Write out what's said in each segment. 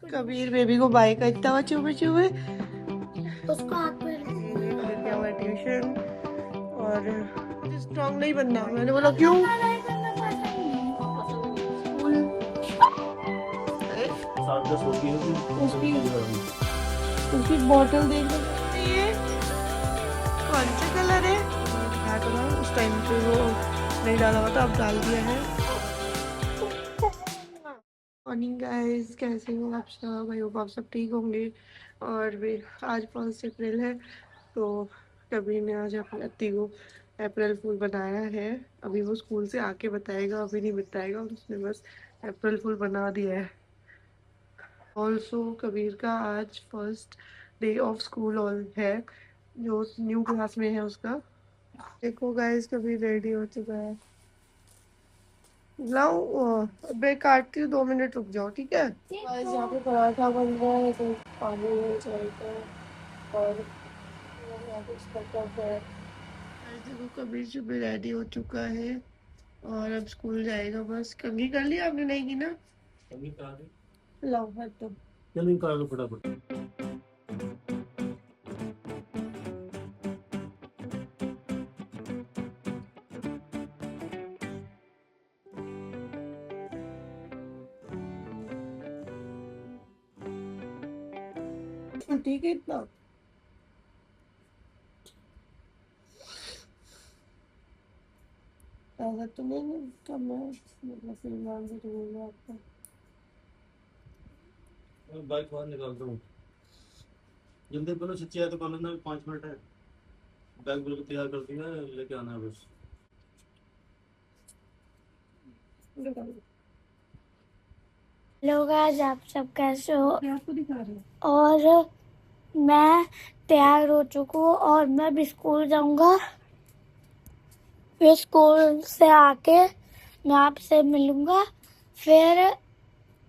Kabir baby को bye करता हुआ चुपे चुपे उसको हाथ पे लेके हुआ ट्यूशन। और स्ट्रॉन्ग नहीं बनना, मैंने बोला क्यों स्कूल 7:10 हो गई उसकी बॉटल देख सकती है कौन सा कलर है। दिखाया तो ना उस टाइम पे वो नहीं डाला हुआ था, अब डाल दिया है। मॉर्निंग गाइस, कैसे हो आप सब? आई होप आप सब ठीक होंगे। और भी आज 1 अप्रैल है, तो कबीर ने आज अपनी अत्ती को अप्रैल फूल बनाया है। अभी वो स्कूल से आके बताएगा, अभी नहीं बताएगा, उसने बस अप्रैल फूल बना दिया है। ऑल्सो कबीर का आज first day of school all है, जो न्यू क्लास में है उसका। देखो गाइस, कबीर रेडी हो चुका है। लाओ मैं काटती हूँ, 2 मिनट रुक जाओ, ठीक है गाइस। यहाँ पे पराठा बन रहा है, तो पानी में चलता है। और यहाँ पे स्टफ है। गाइस देखो, कबीर सुबह रेडी हो चुका है और अब स्कूल जाएगा। बस कंघी कर लिया आपने? नहीं की ना? कंघी करा दी। लाओ हाथ तो चलो कर लो फटाफट। ठीक है इतना। ऐसा तो नहीं है कम है, मतलब फिर मान से तो बोलो आपका। मैं बाइक बाहर निकालता हूँ, जल्दी बोलो। सच्ची है तो कॉलेज में 5 मिनट है। बैग बिल्कुल तैयार कर दिया है, लेके आना है बस। लोग आज आप सब कैसे हो? आपको दिखा रहे हैं। और मैं तैयार हो चुका हूँ और मैं भी स्कूल जाऊंगा। फिर स्कूल से आके मैं आपसे मिलूंगा। फिर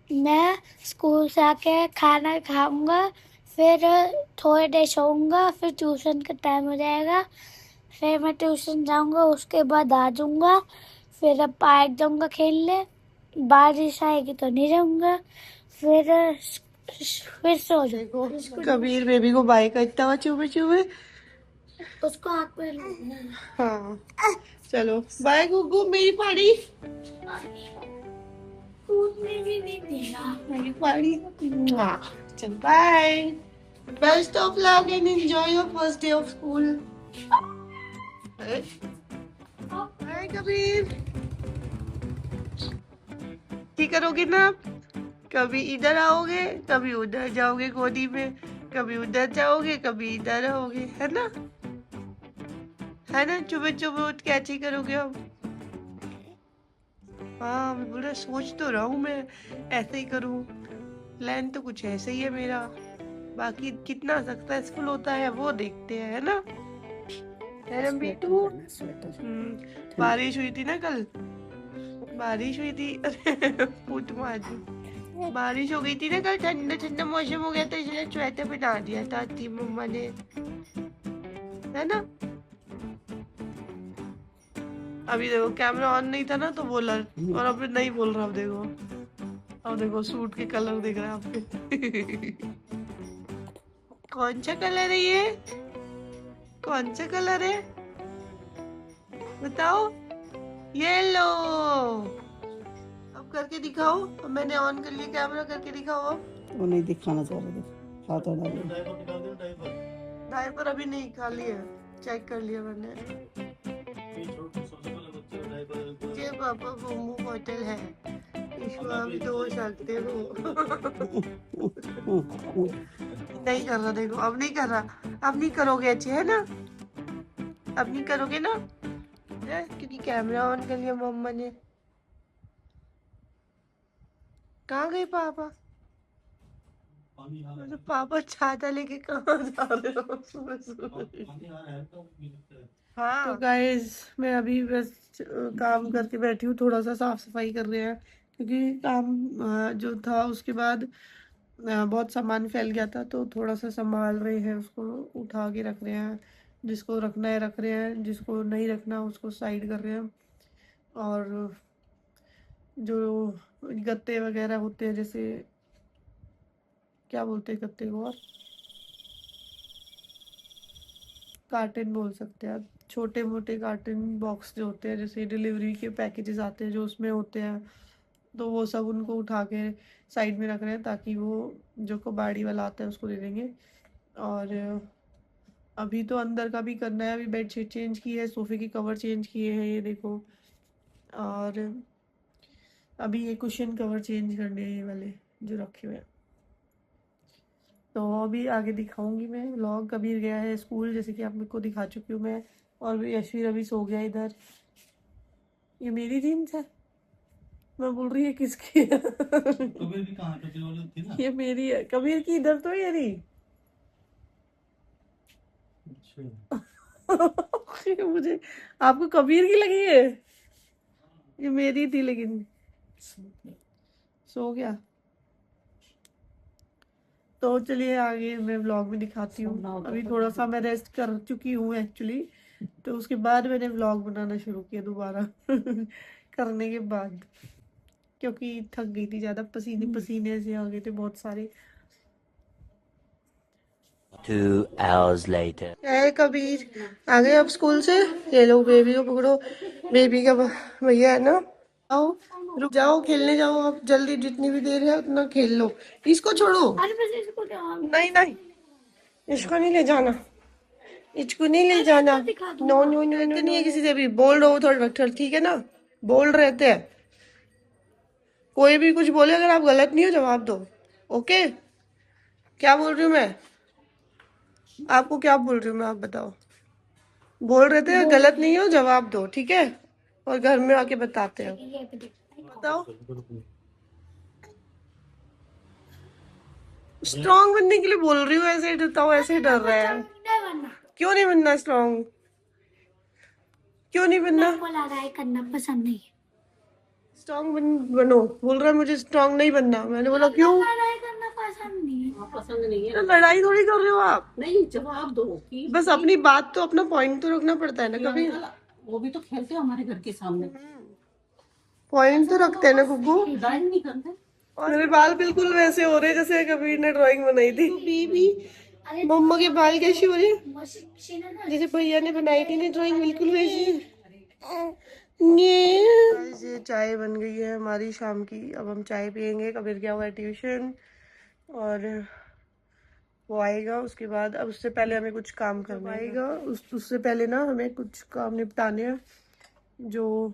मैं स्कूल से आके खाना खाऊंगा। फिर थोड़ी देर सोऊंगा। फिर ट्यूशन का टाइम हो जाएगा। फिर मैं ट्यूशन जाऊंगा, उसके बाद आ जाऊंगा। फिर अब पार्क जाऊंगा खेलने। बारिश आएगी तो नहीं जाऊंगा। फिर सो जाऊंगा। देखो कबीर बेबी को बाय करता हुआ चुपे चुपे। उसको हाथ पे लगना है। हाँ चलो बाय गुग्गू, मेरी पाड़ी। कूदने भी नहीं देगा। मेरी पाड़ी। चल bye. Best of luck and enjoy your first day of school. Bye Kabir. ठीक करोगे ना आप? कभी इधर आओगे, कभी उधर जाओगे गोदी में, कभी उधर जाओगे, कभी इधर आओगे, है ना? है ना? चुपे चुपे उठ के अच्छी करोगे अब। हाँ मैं बोल रहा, सोच तो रहा हूँ मैं ऐसे ही करूँ। प्लान तो कुछ ऐसे ही है मेरा, बाकी कितना सक्सेसफुल होता है वो देखते हैं, है ना? है ना बीटू? बारिश हुई थी ना कल, बारिश हुई थी। अरे फूट मार दी। बारिश हो गई थी ना कल, ठंडा ठंडा मौसम हो गया था, इसलिए स्वेटर पहना दिया था थी मम्मा ने, है ना? अभी देखो कैमरा ऑन नहीं था ना तो बोला, और अभी नहीं बोल रहा। अब देखो, अब देखो सूट के कलर दिख रहे हैं आपके। कौन सा कलर है ये? कौन सा कलर है बताओ? येलो। अब करके दिखाओ। अब मैंने ऑन कर लिया कैमरा, करके दिखाओ। अब वो नहीं दिखाना चाह रहे थे, हाथ हटा दो। डायपर अभी नहीं, खाली है, चेक कर लिया मैंने। ये पापा गोमू बोतल है, इसको आप धो सकते हो। नहीं कर रहा, देखो अब नहीं कर रहा। अब नहीं करोगे, अच्छे है ना? अब नहीं करोगे ना? क्योंकि कैमरा ऑन कर लिया मम्मा ने। कहाँ गए पापा? तो पापा छाता लेके कहाँ जा रहे हो सुबह सुबह? हाँ तो गाइस, मैं अभी बस काम करके बैठी हूँ, थोड़ा सा साफ सफाई कर रहे हैं, क्योंकि काम जो था उसके बाद बहुत सामान फैल गया था, तो थोड़ा सा संभाल रहे हैं, उसको उठा के रख रहे हैं। जिसको रखना है रख रहे हैं, जिसको नहीं रखना उसको साइड कर रहे हैं। और जो गत्ते वगैरह होते हैं, जैसे क्या बोलते हैं कत्ते को, और कार्टन बोल सकते हैं आप, छोटे मोटे कार्टन बॉक्स जो होते हैं, जैसे डिलीवरी के पैकेजेस आते हैं जो उसमें होते हैं, तो वो सब उनको उठा के साइड में रख रहे हैं ताकि वो जो कबाड़ी वाला आता है उसको दे देंगे। और अभी तो अंदर का भी करना है, अभी बेडशीट चेंज की है, सोफे के कवर चेंज किए हैं, ये देखो। और अभी ये कुशन कवर चेंज करने हैं, ये वाले जो रखे हुए हैं। तो अभी आगे दिखाऊंगी मैं व्लॉग। कबीर गया है स्कूल, जैसे कि आप मेरे को दिखा चुकी हूँ मैं, और यशवीर अभी सो गया इधर। ये मेरी जीन्स है, मैं बोल रही है किसकी है? कबीर की कहाँ कबीर वाली थी ना? ये मेरी है, कबीर की इधर तो ये रही। अच्छा। मुझे, आपको कबीर की लगी है? ये मेरी थी, लेकिन सो गया। तो चलिए आगे मैं व्लॉग में दिखाती हूँ। अभी थोड़ा सा मैं रेस्ट कर चुकी हूँ एक्चुअली, तो उसके बाद मैंने व्लॉग बनाना शुरू किया दोबारा करने के बाद, क्योंकि थक गई थी ज़्यादा, पसीने पसीने से आ गए थे बहुत सारे। 2 hours later. है कबीर, आ गए अब स्कूल से? ये लो बेबी को पकड़ो, बेबी का भैया है ना। आओ, रुक जाओ, खेलने जाओ आप जल्दी, जितनी भी देर है उतना खेल लो। इसको छोड़ो, अरे बस इसको क्या नहीं नहीं, इसको नहीं ले जाना, इसको नहीं ले जाना। नो नो नो नो, नहीं है किसी से भी, बोल रहे हो थोड़ा थोड़ा, ठीक है ना, बोल रहते हैं। कोई भी कुछ बोले अगर आप गलत नहीं हो जवाब दो, ओके? क्या बोल रही हूँ मैं आपको, क्या बोल रही हूँ मैं, आप बताओ। बोल रहे थे गलत नहीं हो, जवाब दो, ठीक है? और घर में आके बताते हैं, बताओ। स्ट्रांग बनने के लिए बोल रही हूँ, ऐसे ही डरता हूँ, ऐसे ही डर रहा है। क्यों नहीं बनना स्ट्रांग, क्यों नहीं बनना? मेरे को लड़ाई करना पसंद नहीं है। स्ट्रांग बनो, बोल रहा है मुझे स्ट्रांग नहीं बनना। मैंने बोला क्यों? लड़ाई करना पसंद नहीं है। पसंद नहीं है। तो लड़ाई थोड़ी कर रहे हो आप, नहीं, जवाब दो कि बस अपनी बात तो, अपना पॉइंट तो रखना पड़ता है ना कभी। वो भी तो खेलते हैं हमारे घर के सामने, पॉइंट तो रखते हैं ना गुग्गू। ड्राइंग नहीं करते। मेरे बाल बिल्कुल वैसे हो रहे जैसे कबीर ने ड्राइंग बनाई थी। बीबी, मम्मा के बाल कैसे हो रहे, जैसे भैया ने बनाई थी ना ड्राइंग, बिल्कुल वैसी। ये चाय बन गई है हमारी शाम की, अब हम चाय पियेंगे। कबीर गया हुआ है ट्यूशन, और वो आएगा उसके बाद। अब उससे पहले हमें कुछ काम करना आएगा, उससे पहले ना हमें कुछ काम निपटाने हैं, जो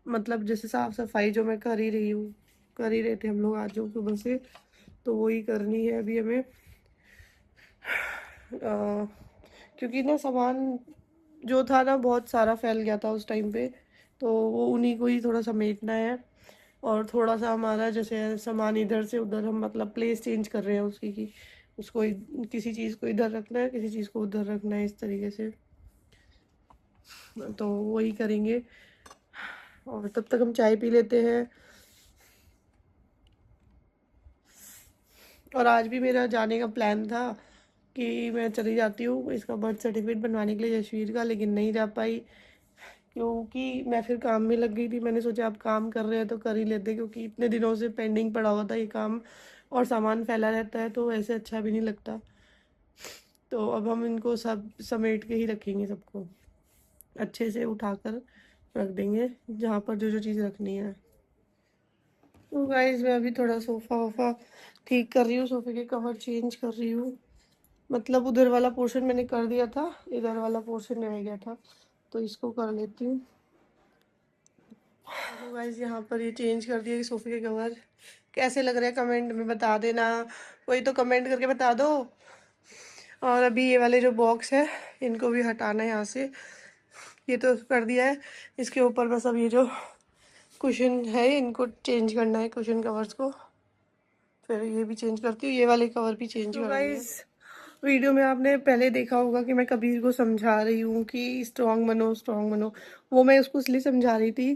मतलब जैसे साफ सफाई जो मैं कर ही रही हूँ, कर ही रहे थे हम लोग आज जो सुबह से, तो वही करनी है अभी हमें। क्योंकि ना सामान जो था ना बहुत सारा फैल गया था उस टाइम पे, तो वो उन्हीं को ही थोड़ा समेटना है। और थोड़ा सा हमारा जैसे सामान इधर से उधर, हम मतलब प्लेस चेंज कर रहे हैं उसकी, कि उसको किसी चीज़ को इधर रखना है, किसी चीज़ को उधर रखना है, इस तरीके से। तो वही करेंगे, और तब तक हम चाय पी लेते हैं। और आज भी मेरा जाने का प्लान था कि मैं चली जाती हूँ इसका बर्थ सर्टिफिकेट बनवाने के लिए यशवीर का, लेकिन नहीं जा पाई क्योंकि मैं फिर काम में लग गई थी। मैंने सोचा आप काम कर रहे हैं तो कर ही लेते, क्योंकि इतने दिनों से पेंडिंग पड़ा हुआ था ये काम, और सामान फैला रहता है तो ऐसे अच्छा भी नहीं लगता। तो अब हम इनको सब समेट के ही रखेंगे, सबको अच्छे से उठाकर रख देंगे जहाँ पर जो जो चीज़ रखनी है। तो गाइस मैं अभी थोड़ा सोफ़ा वोफ़ा ठीक कर रही हूँ, सोफ़े के कवर चेंज कर रही हूँ। मतलब उधर वाला पोर्शन मैंने कर दिया था, इधर वाला पोर्शन रह गया था, तो इसको कर लेती हूँ। तो गाइस यहाँ पर ये चेंज कर दिया सोफ़े के कवर। कैसे लग रहे हैं कमेंट में बता देना, कोई तो कमेंट करके बता दो। और अभी ये वाले जो बॉक्स है इनको भी हटाना है यहाँ से, ये तो कर दिया है। इसके ऊपर बस अब ये जो कुशन है इनको चेंज करना है, कुशन कवर्स को। फिर ये भी चेंज करती हूँ, ये वाले कवर भी चेंज कर दिए। वीडियो में आपने पहले देखा होगा कि मैं कबीर को समझा रही हूँ कि स्ट्रांग बनो, स्ट्रांग बनो। वो मैं उसको इसलिए समझा रही थी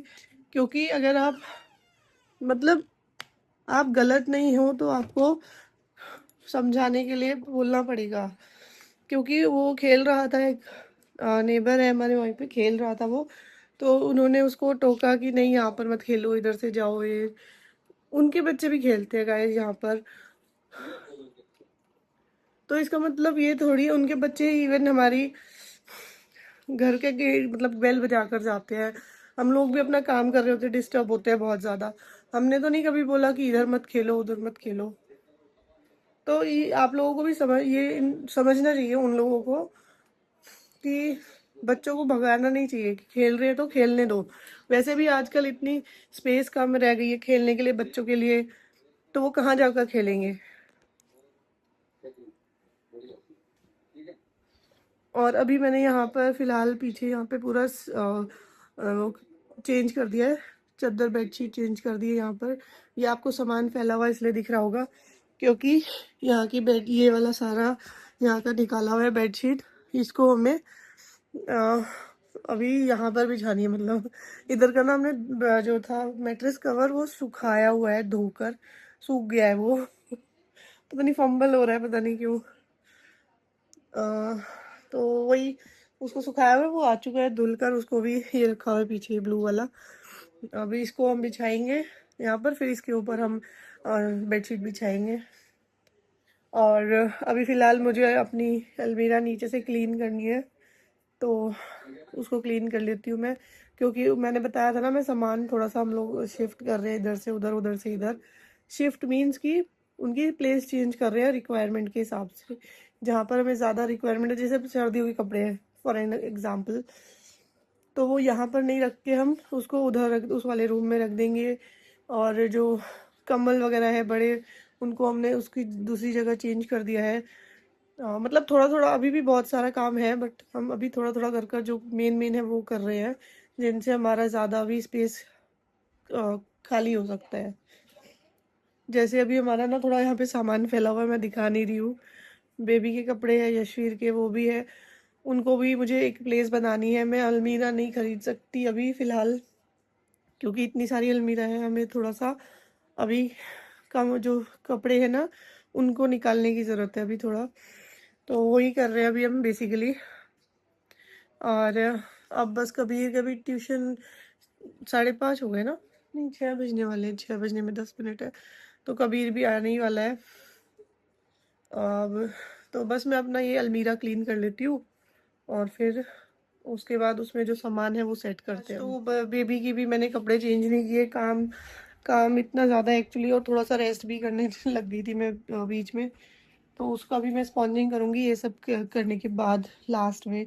क्योंकि अगर आप मतलब आप गलत नहीं हो तो आपको समझाने के लिए बोलना पड़ेगा। क्योंकि वो खेल रहा था, एक नेबर है हमारे वहीं पे, खेल रहा था वो, तो उन्होंने उसको टोका कि नहीं यहाँ पर मत खेलो, इधर से जाओ। ये उनके बच्चे भी खेलते हैं गाइस यहाँ पर, तो इसका मतलब ये थोड़ी उनके बच्चे इवन हमारी घर के गेट मतलब बेल बजा कर जाते हैं। हम लोग भी अपना काम कर रहे होते हैं, डिस्टर्ब होते हैं बहुत ज़्यादा। हमने तो नहीं कभी बोला कि इधर मत खेलो उधर मत खेलो। तो ये आप लोगों को भी समझना चाहिए उन लोगों को कि बच्चों को भगाना नहीं चाहिए, कि खेल रहे हैं तो खेलने दो। वैसे भी आजकल इतनी स्पेस कम रह गई है खेलने के लिए बच्चों के लिए, तो वो कहाँ जाकर खेलेंगे। और अभी मैंने यहाँ पर फिलहाल पीछे यहाँ पे पूरा चेंज कर दिया है, चादर बेडशीट चेंज कर दी है यहाँ पर। ये आपको सामान फैला हुआ इसलिए दिख रहा होगा क्योंकि यहाँ की बेड ये वाला सारा यहाँ का निकाला हुआ है बेडशीट। इसको हमें अभी यहाँ पर बिछानी है। मतलब इधर का ना हमने जो था मैट्रेस कवर वो सुखाया हुआ है, धोकर सूख गया है वो। पता नहीं फंबल हो रहा है, पता नहीं क्यों। तो वही उसको सुखाया हुआ है, वो आ चुका है धुलकर। उसको भी ये रखा हुआ है पीछे ब्लू वाला। अभी इसको हम बिछाएंगे यहाँ पर, फिर इसके ऊपर हम बेडशीट बिछाएंगे। और अभी फ़िलहाल मुझे अपनी अलमीरा नीचे से क्लीन करनी है, तो उसको क्लीन कर लेती हूँ मैं। क्योंकि मैंने बताया था ना, मैं सामान थोड़ा सा हम लोग शिफ्ट कर रहे हैं, इधर से उधर उधर से इधर। शिफ्ट मीन्स कि उनकी प्लेस चेंज कर रहे हैं रिक्वायरमेंट के हिसाब से। जहाँ पर हमें ज़्यादा रिक्वायरमेंट है, जैसे सर्दियों के कपड़े हैं फॉर एन एग्जाम्पल, तो वो यहाँ पर नहीं रख के हम उसको उधर रख उस वाले रूम में रख देंगे। और जो कंबल वगैरह है बड़े, उनको हमने उसकी दूसरी जगह चेंज कर दिया है। मतलब थोड़ा थोड़ा अभी भी बहुत सारा काम है, बट हम अभी थोड़ा थोड़ा कर कर जो मेन मेन है वो कर रहे हैं, जिनसे हमारा ज़्यादा अभी स्पेस खाली हो सकता है। जैसे अभी हमारा ना थोड़ा यहाँ पे सामान फैला हुआ है, मैं दिखा नहीं रही हूँ। बेबी के कपड़े हैं, यशवीर के, वो भी है। उनको भी मुझे एक प्लेस बनानी है। मैं अलमीरा नहीं खरीद सकती अभी फ़िलहाल, क्योंकि इतनी सारी अलमीरा है। हमें थोड़ा सा अभी कम जो कपड़े हैं ना उनको निकालने की ज़रूरत है अभी थोड़ा। तो वही कर रहे हैं अभी हम बेसिकली। और अब बस कभी कभी ट्यूशन 5:30 हो गए ना, नहीं 6 बजने वाले हैं, 6 बजने में 10 मिनट है। तो कबीर भी आने ही वाला है अब। तो बस मैं अपना ये अलमीरा क्लीन कर लेती हूँ और फिर उसके बाद उसमें जो सामान है वो सेट करते हैं। तो बेबी की भी मैंने कपड़े चेंज नहीं किए, काम काम इतना ज़्यादा एक्चुअली, और थोड़ा सा रेस्ट भी करने लग गई थी मैं बीच में। तो उसका भी मैं स्पॉन्जिंग करूँगी ये सब करने के बाद लास्ट में,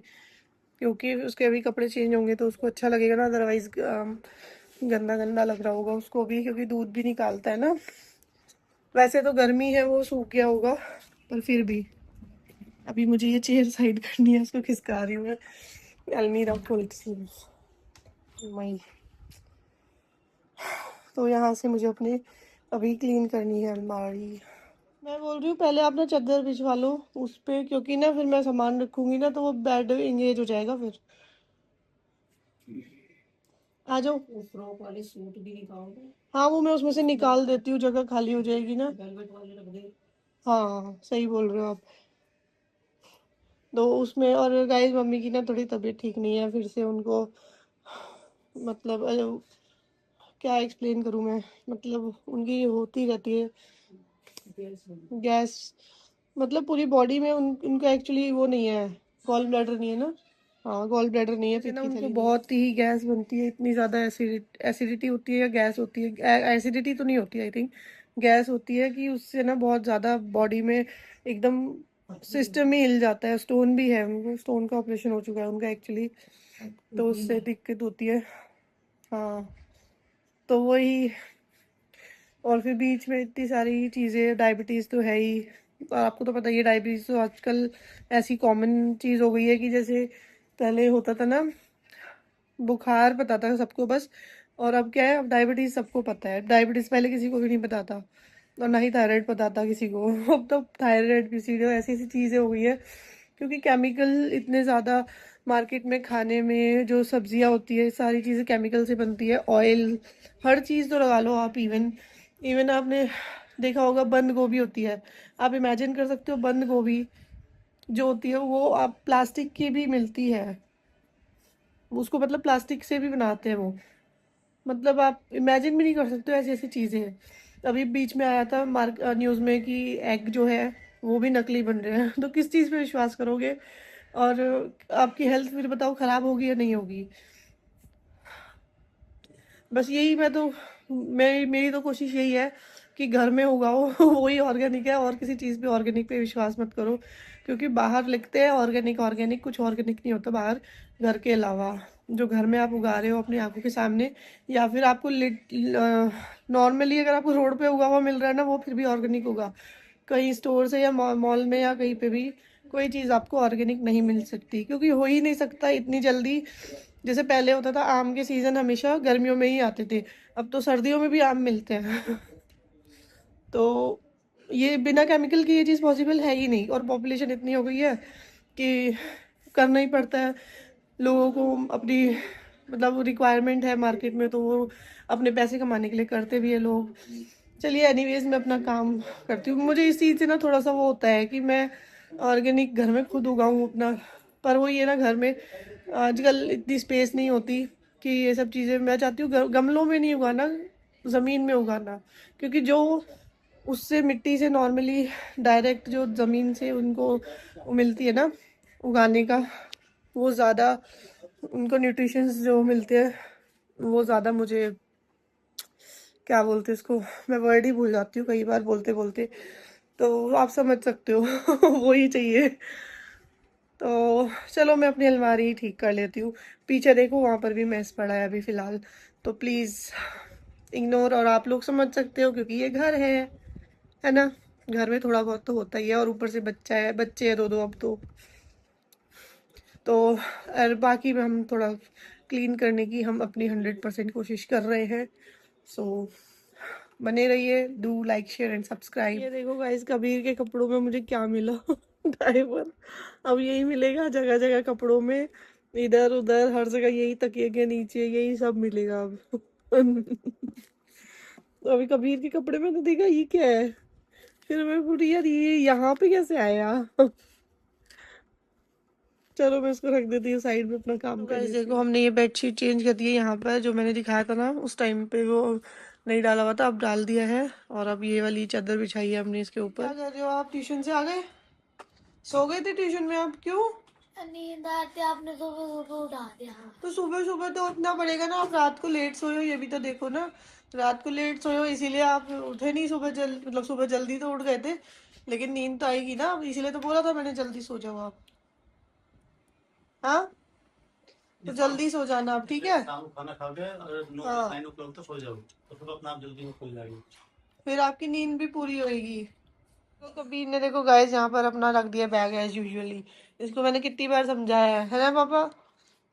क्योंकि उसके अभी कपड़े चेंज होंगे तो उसको अच्छा लगेगा ना। अदरवाइज़ गंदा गंदा लग रहा होगा उसको भी, क्योंकि दूध भी निकालता है ना। वैसे तो गर्मी है, वो सूख गया होगा, पर फिर भी अभी मुझे ये चेयर साइड करनी है, उसको खिसका रही हूँ मैं। अलमीरा खोलती हूँ मैं। तो यहाँ से मुझे अपने अभी क्लीन करनी है अलमारी। मैं बोल रही हूँ पहले आप ना चादर बिछवा लो उस पे, क्योंकि ना फिर मैं सामान रखूँगी ना तो वो बेड इंगेज हो जाएगा फिर। आ जाओ। वो फ्रॉक वाले सूट भी निकालो। हाँ वो मैं उसमें से निकाल देती हूँ, जगह खाली हो जाएगी ना। वेलवेट वाले रख दे। हाँ सही बोल रहे हो आप। तो उसमें, और गाइस मम्मी की ना थोड़ी तबीयत ठीक नहीं है फिर से उनको। मतलब क्या एक्सप्लेन करूँ मैं, मतलब उनकी होती रहती है गैस। मतलब पूरी बॉडी में उनका एक्चुअली वो नहीं है, गॉल ब्लैडर नहीं है ना। हाँ गॉल ब्लैडर नहीं है, ना उनको बहुत ही गैस बनती है, इतनी ज़्यादा एसिडिटी होती है या गैस होती है। एसिडिटी तो नहीं होती, आई थिंक गैस होती है, कि उससे ना बहुत ज़्यादा बॉडी में एकदम सिस्टम ही हिल जाता है। स्टोन भी है उनको, स्टोन का ऑपरेशन हो चुका है उनका एक्चुअली, तो उससे दिक्कत होती है। हाँ तो वही। और फिर बीच में इतनी सारी चीज़ें, डायबिटीज़ तो है ही। और आपको तो पता ही है डायबिटीज़ तो आजकल ऐसी कॉमन चीज़ हो गई है कि जैसे पहले होता था ना बुखार पता था सबको बस, और अब क्या है, अब डायबिटीज़ सबको पता है। डायबिटीज़ पहले किसी को भी नहीं पता था, और ना ही थायराइड पता था किसी को। अब तो थायराइड किसी को, ऐसी ऐसी चीज़ें हो गई है, क्योंकि केमिकल इतने ज़्यादा मार्केट में, खाने में जो सब्जियां होती है सारी चीज़ें केमिकल से बनती है। ऑयल, हर चीज़ तो लगा लो आप। इवन इवन आपने देखा होगा बंद गोभी होती है, आप इमेजिन कर सकते हो बंद गोभी जो होती है वो आप प्लास्टिक की भी मिलती है, उसको मतलब प्लास्टिक से भी बनाते हैं वो। मतलब आप इमेजिन भी नहीं कर सकते हो, ऐसी ऐसी चीज़ें हैं। अभी बीच में आया था न्यूज़ में कि एग जो है वो भी नकली बन रहे हैं। तो किस चीज़ पे विश्वास करोगे? और आपकी हेल्थ फिर बताओ ख़राब होगी या नहीं होगी? बस यही मेरी तो कोशिश यही है कि घर में उगाओ वही ऑर्गेनिक है, और किसी चीज़ पे ऑर्गेनिक पे विश्वास मत करो, क्योंकि बाहर लिखते हैं ऑर्गेनिक ऑर्गेनिक, कुछ ऑर्गेनिक नहीं होता बाहर घर के अलावा। जो घर में आप उगा रहे हो अपनी आंखों के सामने, या फिर आपको नॉर्मली अगर आपको रोड पे उगा हुआ मिल रहा है ना, वो फिर भी ऑर्गेनिक होगा। कहीं स्टोर से या मॉल में या कहीं पे भी कोई चीज़ आपको ऑर्गेनिक नहीं मिल सकती, क्योंकि हो ही नहीं सकता इतनी जल्दी। जैसे पहले होता था आम के सीज़न हमेशा गर्मियों में ही आते थे, अब तो सर्दियों में भी आम मिलते हैं तो ये बिना केमिकल की ये चीज़ पॉसिबल है ही नहीं। और पॉपुलेशन इतनी हो गई है कि करना ही पड़ता है लोगों को, अपनी मतलब रिक्वायरमेंट है मार्केट में, तो वो अपने पैसे कमाने के लिए करते भी है लोग। चलिए एनीवेज, मैं अपना काम करती हूँ। मुझे इस चीज़ से ना थोड़ा सा वो होता है कि मैं ऑर्गेनिक घर में खुद उगाऊँ अपना, पर वो ये ना घर में आजकल इतनी स्पेस नहीं होती कि ये सब चीज़ें। मैं चाहती हूँ गमलों में नहीं उगाना, ज़मीन में उगाना, क्योंकि जो उससे मिट्टी से नॉर्मली डायरेक्ट जो ज़मीन से उनको वो मिलती है ना उगाने का, वो ज़्यादा उनको न्यूट्रिशंस जो मिलते हैं वो ज़्यादा मुझे, क्या बोलते हैं इसको, मैं वर्ड ही भूल जाती हूँ कई बार बोलते बोलते, तो आप समझ सकते हो वो ही चाहिए। तो चलो मैं अपनी अलमारी ठीक कर लेती हूँ। पीछे देखो वहाँ पर भी मैस पड़ा है अभी फ़िलहाल, तो प्लीज़ इग्नोर, और आप लोग समझ सकते हो क्योंकि ये घर है ना। घर में थोड़ा बहुत तो होता ही है, और ऊपर से बच्चे हैं दो अब तो और बाकी में हम थोड़ा क्लीन करने की हम अपनी 100% कोशिश कर रहे हैं। सो बने रहिए, do like share and subscribe. ये देखो गाइस, कबीर के कपड़ों में मुझे क्या मिला डायपर। अब यही मिलेगा जगह जगह कपड़ों में, इधर उधर हर जगह यही, तकिए के नीचे यही सब मिलेगा अब अभी कबीर के कपड़े में तो देखा ये क्या है, फिर मैं पूरी यार ये यहाँ पे कैसे आया चलो मैं इसको रख देती हूँ साइड में, अपना काम कर लेती हूँ। देखो हमने ये बेडशीट चेंज कर दी है यहाँ पर, जो मैंने दिखाया था ना उस टाइम पे वो नहीं डाला हुआ था, अब डाल दिया है। और अब ये वाली चादर बिछाई है हमने इसके ऊपर। क्या कर रहे हो आप? ट्यूशन से आ गए? सो गए थे ट्यूशन में आप? क्यों? नींद आती, आपने सुबह सुबह उठा दिया। तो सुबह सुबह तो उठना पड़ेगा ना, आप रात को लेट सोए हो, ये भी तो देखो ना। रात को लेट सोए हो इसीलिए आप उठे नहीं सुबह मतलब सुबह जल्दी तो उठ गए थे, लेकिन नींद तो आएगी ना, इसीलिए तो बोला था मैंने जल्दी सो जाओ आप। हाँ तो जल्दी सो जाना आप, ठीक है? शाम को खाना खा के अगर 9 o'clock तक सो जाओ तो फिर अपना आप जल्दी खुल जाएगी, फिर आपकी नींद भी पूरी होएगी। तो कबीर ने देखो गाइस यहाँ पर अपना रख दिया बैग एज यूजुअली। इसको मैंने कितनी बार समझाया है ना पापा?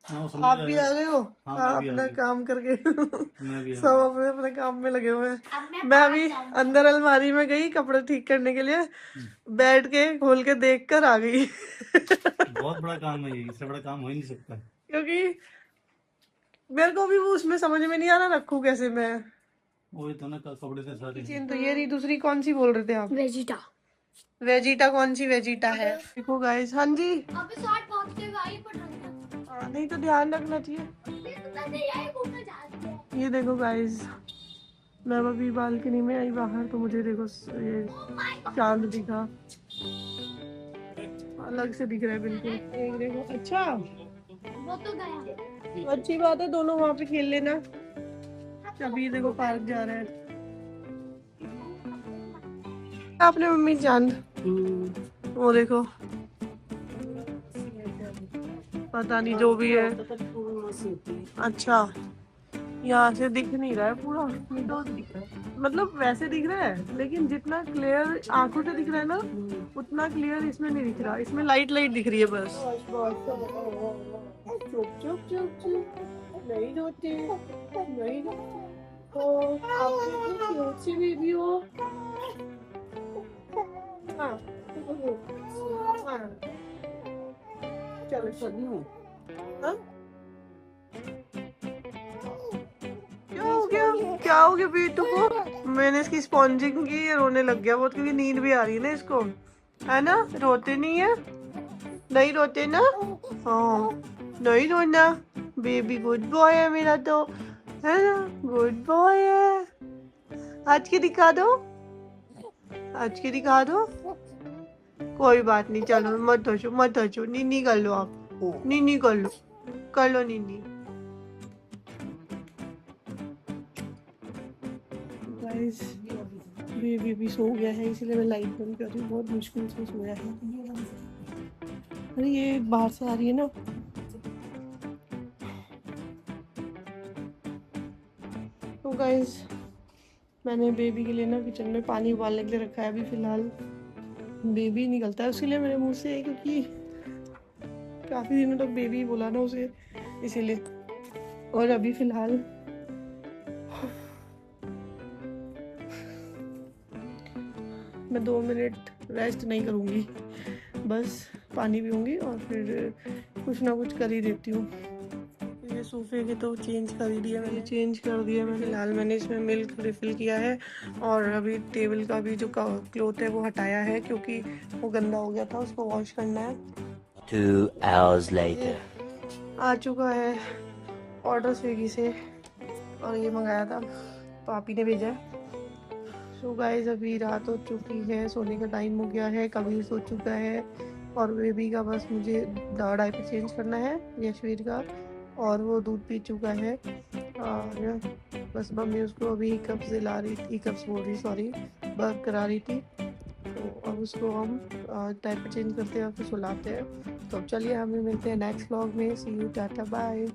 आप भी आ गए हो? हाँ, अपना काम करके सब अपने अपने काम में लगे हुए हैं। मैं अभी अंदर अलमारी में गई कपड़े ठीक करने के लिए, बैठ के खोल के देख कर आ गई बहुत बड़ा काम है ये, इससे बड़ा काम हो ही नहीं सकता, क्योंकि मेरे को भी वो उसमें समझ में नहीं आ रहा रखूं कैसे मैं। वही तो ना, कपड़े से सारे। तो ये रही दूसरी, कौन सी बोल रहे थे आप? वेजिटा। वेजिटा? कौन सी वेजिटा है? देखो गाइस, हाँ जी, अभी 60 पहुंच के गाड़ी पर रखना। हाँ, नहीं तो ध्यान रखना चाहिए। ये देखो गाइस, मैं अभी बालकनी में आई बाहर, तो मुझे देखो ये चांद दिखा, अलग से दिख रहा है बिल्कुल। एक देखो, अच्छा वो तो गया। अच्छी बात है, दोनों वहाँ पे खेल लेना। अभी देखो पार्क जा रहा है। आपने मम्मी चांद, वो देखो, पता नहीं जो भी है। अच्छा, यहाँ से दिख नहीं रहा है पूरा, मतलब वैसे दिख रहा है, लेकिन जितना क्लियर आंखों से दिख रहा है ना उतना क्लियर इसमें नहीं दिख रहा। इसमें लाइट लाइट दिख रही है बस। चुप चुप चुप चुप, नहीं रोते, नहीं तो आप सी बेबी हो। हाँ हाँ, चलो चलो। हाँ क्या हो गया बेटू को? मैंने इसकी स्पॉन्जिंग की, ये रोने लग गया बहुत, क्योंकि नींद भी आ रही है ना इसको, है ना? रोते नहीं है, नहीं रोते ना? हाँ, नहीं रोना, बेबी गुड बॉय है मेरा तो, है ना? गुड बॉय है, आज के दिखा दो, आज के दिखा दो। कोई बात नहीं, चलो मत हंसो मत हंसो, नीनी कर लो आप, नीनी कर लो नीनी। गाइस बेबी भी सो गया है, इसलिए मैं लाइट बंद कर रही हूँ, बहुत मुश्किल से सोया है। अरे ये बाहर से आ रही है ना। तो गाइस मैंने बेबी के लिए ना किचन में पानी उबालने के लिए रखा है। अभी फिलहाल बेबी निकलता है उसके लिए मेरे मुंह से, क्योंकि काफ़ी दिनों तक बेबी बोला ना उसे, इसीलिए। और अभी फिलहाल मैं 2 मिनट रेस्ट नहीं करूँगी, बस पानी पीऊँगी और फिर कुछ ना कुछ कर ही देती हूँ। ये सोफे के तो चेंज कर ही दिया मैंने, फिलहाल मैंने इसमें मिल्क रिफ़िल किया है। और अभी टेबल का भी जो क्लॉथ है वो हटाया है, क्योंकि वो गंदा हो गया था, उसको वॉश करना है। 2 hours later. आ चुका है ऑर्डर स्विगी से, और ये मंगाया था, पापी ने भेजा है। सो गाइस अभी रात हो चुकी है, सोने का टाइम हो गया है, कबीर सो चुका है, और बेबी का बस मुझे डायपर चेंज करना है, यशवीर का, और वो दूध पी चुका है। और बस मम्मी उसको अभी कप्स दिला रही थी, कप्स बोल रही सॉरी, बर्प करा रही थी। तो अब उसको हम डायपर चेंज करते हैं और फिर सुलाते हैं। तो अब चलिए हमें मिलते हैं नेक्स्ट व्लॉग में। सी यू, टाटा बाय।